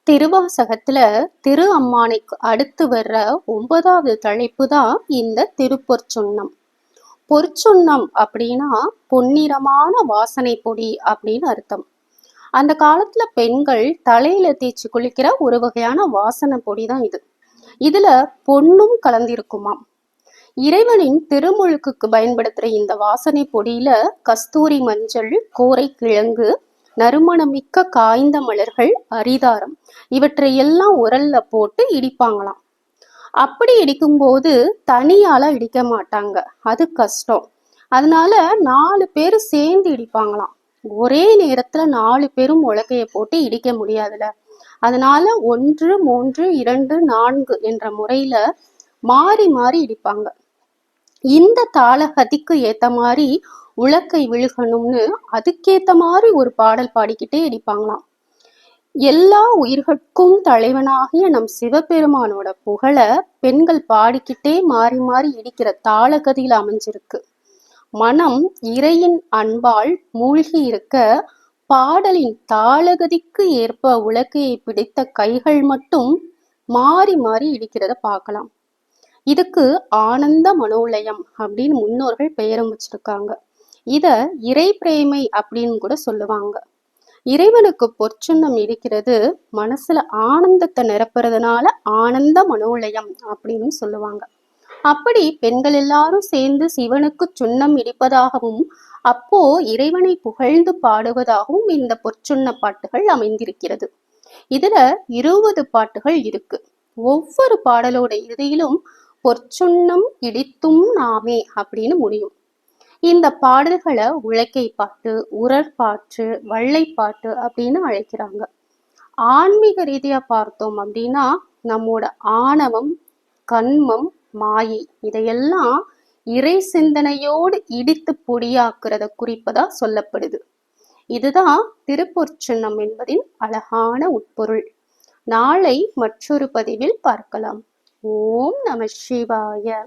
திருவாசகத்துல திரு அம்மானைக்கு அடுத்து வர்ற 9வது தலைப்பு தான் இந்த திருப்பொற்சுண்ணம். பொற்சுண்ணம் அப்படின்னா பொன்னிறமான வாசனை பொடி அப்படின்னு அர்த்தம். அந்த காலத்துல பெண்கள் தலையில தேய்ச்சி குளிக்கிற ஒரு வகையான வாசனை பொடி தான் இது. இதுல பொன்னும் கலந்திருக்குமாம். இறைவனின் திருமுழுக்குக்கு பயன்படுத்துற இந்த வாசனை பொடியில கஸ்தூரி மஞ்சள், கோரை கிழங்கு, நறுமணமிக்க காய்ந்த மலர்கள், அரிதாரம் இவற்றை எல்லாம் உரல்ல போட்டு இடிப்பாங்களாம். அப்படி இடிக்கும்போது தனியால இடிக்க மாட்டாங்க, அது கஷ்டம். அதனால 4 பேர் சேர்ந்து இடிப்பாங்களாம். ஒரே நேரத்துல 4 பேரும் உலக்கைய போட்டு இடிக்க முடியாதுல. அதனால 1, 3, 2, 4 என்ற முறையில மாறி மாறி இடிப்பாங்க. இந்த தாளகதிக்கு ஏத்த மாதிரி உலக்கை விழுகணும்னு அதுக்கேத்த மாதிரி ஒரு பாடல் பாடிக்கிட்டே இடிப்பாங்களாம். எல்லா உயிர்கட்கும் தலைவனாகிய நம் சிவபெருமானோட புகழ பெண்கள் பாடிக்கிட்டே மாறி மாறி இடிக்கிற தாளகதியில அமைஞ்சிருக்கு. மனம் இறையின் அன்பால் மூழ்கி இருக்க பாடலின் தாளகதிக்கு ஏற்ப உலக்கையை பிடித்த கைகள் மட்டும் மாறி மாறி இடிக்கிறத பார்க்கலாம். இதுக்கு ஆனந்த மனோலயம் அப்படின்னு முன்னோர்கள் பெயரும் வச்சிருக்காங்க. இத இறை பிரேமை அப்படின்னு கூட சொல்லுவாங்க. இறைவனுக்கு பொற்சுண்ணம் இருக்கிறது மனசுல ஆனந்தத்தை நிரப்புறதுனால ஆனந்த மனோலயம் அப்படின்னு சொல்லுவாங்க. அப்படி பெண்கள் எல்லாரும் சேர்ந்து சிவனுக்கு சுண்ணம் இடிப்பதாகவும் அப்போ இறைவனை புகழ்ந்து பாடுவதாகவும் இந்த பொற்சுண்ண பாட்டுகள் அமைந்திருக்கிறது. இதுல 20 பாட்டுகள் இருக்கு. ஒவ்வொரு பாடலோட இறுதியிலும் பொற்சுண்ணம் இடித்தும் நாமே அப்படின்னு முடியும். இந்த பாடல்களை உலக்கை பாட்டு, உரற்பாட்டு, வள்ளைப்பாட்டு அப்படின்னு அழைக்கிறாங்க. ஆன்மீக ரீதியா பார்த்தோம் அப்படின்னா நம்மோட ஆணவம், கண்மம், மாயை இதையெல்லாம் இறை சிந்தனையோடு இடித்து பொடியாக்குறத குறிப்பதா சொல்லப்படுது. இதுதான் திருப்பொற்சுண்ணம் என்பதின் அழகான உட்பொருள். நாளை மற்றொரு பதிவில் பார்க்கலாம். ஓம் நம சிவாய.